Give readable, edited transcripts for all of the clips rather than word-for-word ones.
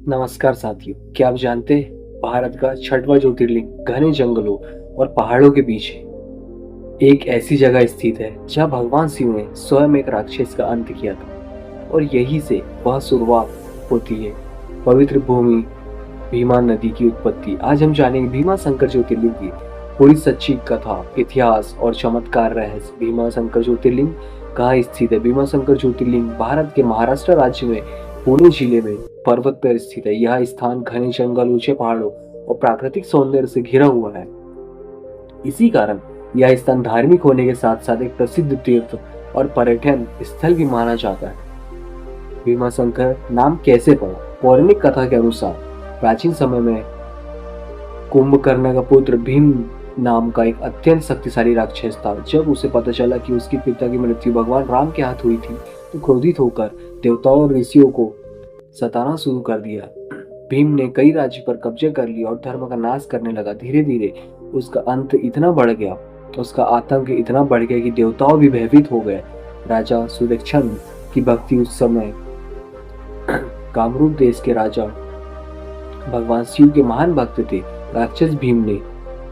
नमस्कार साथियों, क्या आप जानते हैं भारत का छठवां ज्योतिर्लिंग घने जंगलों और पहाड़ों के बीच एक ऐसी जगह स्थित है जहां भगवान शिव ने स्वयं एक राक्षस का अंत किया था और यहीं से वह शुरुआत होती है पवित्र भूमि भीमा नदी की उत्पत्ति। आज हम जानेंगे भीमा शंकर ज्योतिर्लिंग की पूरी सच्ची कथा, इतिहास और चमत्कार रहस्य। भीमा शंकर ज्योतिर्लिंग कहाँ स्थित है? भीमा शंकर ज्योतिर्लिंग भारत के महाराष्ट्र राज्य में पुणे जिले में पर्वत पर स्थित है। यह स्थान घने जंगल, ऊंचे पहाड़ों और प्राकृतिक सौंदर्य से घिरा हुआ है। इसी कारण यह स्थान धार्मिक होने के साथ साथ एक प्रसिद्ध तीर्थ और पर्यटन स्थल भी माना जाता है। भीमा शंकर नाम कैसे पड़ा? पौराणिक कथा के अनुसार प्राचीन समय में कुंभकर्ण का पुत्र भीम नाम का एक अत्यंत शक्तिशाली राक्षस था। जब उसे पता चला कि उसके पिता की मृत्यु भगवान राम के हाथ हुई थी, तो क्रोधित होकर देवताओं और ऋषियों को सताना शुरू कर दिया। भीम ने कई राज्य पर कब्जे कर लिया और धर्म का नाश करने लगा। धीरे धीरे उसका अंत इतना बढ़ गया, उसका आतंक इतना बढ़ गया कि देवताओं भी भयभीत हो गए। राजा सुदक्षिण की भक्ति उस समय कामरूप देश के राजा भगवान शिव के महान भक्त थे। राक्षस भीम ने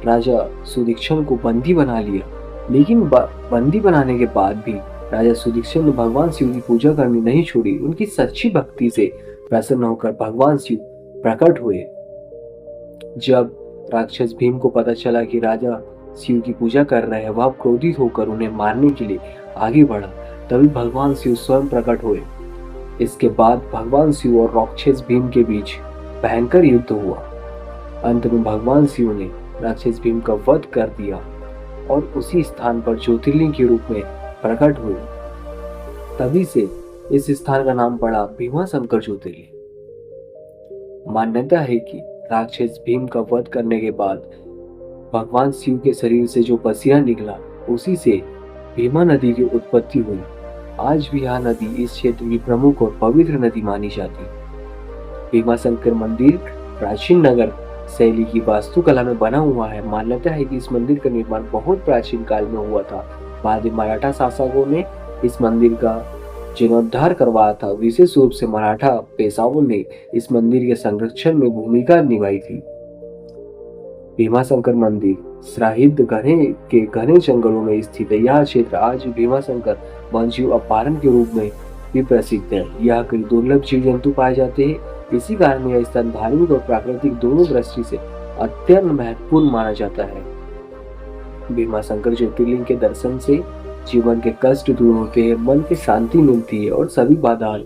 राजा सुदक्षिण को बंदी बना लिया, लेकिन बंदी बनाने के बाद भी राजा सुदक्षिण ने भगवान शिव की पूजा करनी नहीं छोड़ी। उनकी सच्ची भक्ति से प्रसन्न होकर भगवान शिव प्रकट हुए। जब राक्षस भीम को पता चला कि राजा शिव की पूजा कर रहे हैं, वह क्रोधित होकर उन्हें मारने के लिए आगे बढ़ा। तभी भगवान शिव स्वयं प्रकट हुए। इसके बाद भगवान शिव और राक्षस भीम के बीच भयंकर युद्ध हुआ। अंत में भगवान शिव ने राक्षस भीम का वध कर दिया और उसी स्थान पर ज्योतिर्लिंग के रूप में प्रकट हुए। तभी से इस स्थान का नाम पड़ा भीमा शंकर ज्योतिर्लिंग। मान्यता है कि राक्षस भीम का वध करने के बाद भगवान शिव के शरीर से जो पसीना निकला, उसी से भीमा नदी की उत्पत्ति हुई। आज भी यह नदी इस क्षेत्र की प्रमुख और पवित्र नदी मानी जाती है। भीमा शंकर मंदिर प्राचीन नगर शैली की वास्तुकला में बना हुआ है। मान्यता है कि इस मंदिर का निर्माण बहुत प्राचीन काल में हुआ था। बाद में मराठा शासकों ने इस मंदिर का जीर्णोद्धार करवाया था। विशेष रूप से मराठा पेशवाओं ने इस मंदिर के संरक्षण में भूमिका निभाई थी। भीमा शंकर मंदिर सराहिद के घने जंगलों में स्थित है। यह क्षेत्र आज भी भीमा शंकर वन्यजीव अभयारण्य के रूप में भी प्रसिद्ध है। यहाँ कई दुर्लभ जीव जंतु पाए जाते हैं। इसी कारण यह स्थान धार्मिक और प्राकृतिक दोनों दृष्टि से अत्यंत महत्वपूर्ण माना जाता है। भीमा शंकर ज्योतिर्लिंग के दर्शन से जीवन के कष्ट दूर होते हैं, मन की शांति मिलती है और सभी बाधाएं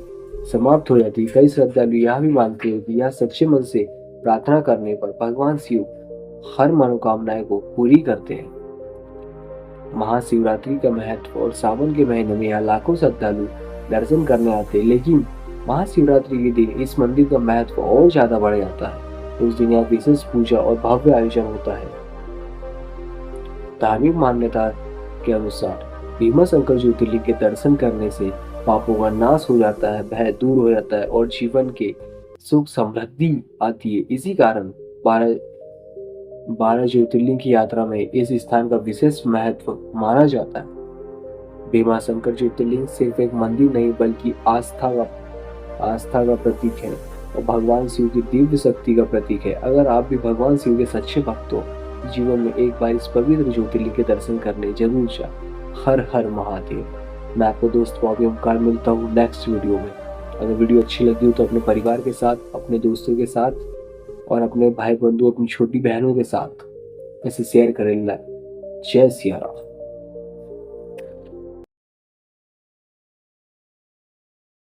समाप्त हो जाती है। कई श्रद्धालु यह भी मानते हैं कि यह सच्चे मन से प्रार्थना करने पर भगवान शिव हर मनोकामनाएं को पूरी करते हैं। महाशिवरात्रि का महत्व और सावन के महीने में यहाँ लाखों श्रद्धालु दर्शन करने आते हैं, लेकिन महाशिवरात्रि के दिन इस मंदिर का महत्व और ज्यादा बढ़ जाता है। उस दिन यहाँ विशेष पूजा और भव्य आयोजन होता है। धार्मिक मान्यता के अनुसार भीमा शंकर ज्योतिर्लिंग के दर्शन करने से पापों का नाश हो जाता है, भय दूर हो जाता है और जीवन के सुख समृद्धि आती है। इसी कारण 12 ज्योतिर्लिंग की यात्रा में इस स्थान का विशेष महत्व माना जाता है। भीमा शंकर ज्योतिर्लिंग सिर्फ एक मंदिर नहीं बल्कि आस्था का प्रतीक है और भगवान शिव की दिव्य शक्ति का प्रतीक है। अगर आप भी भगवान शिव के सच्चे भक्त हो, जीवन में एक बार इस पवित्र ज्योतिर्लिंग के दर्शन करने जरूर जाए। हर हर महादेव। मैं आपको दोस्त बॉबी ओमकार मिलता हूँ नेक्स्ट वीडियो में। अगर वीडियो अच्छी लगी हो तो अपने परिवार के साथ, अपने दोस्तों के साथ और अपने भाई बंधु, अपनी छोटी बहनों के साथ इसे शेयर करें। जय सिया राम।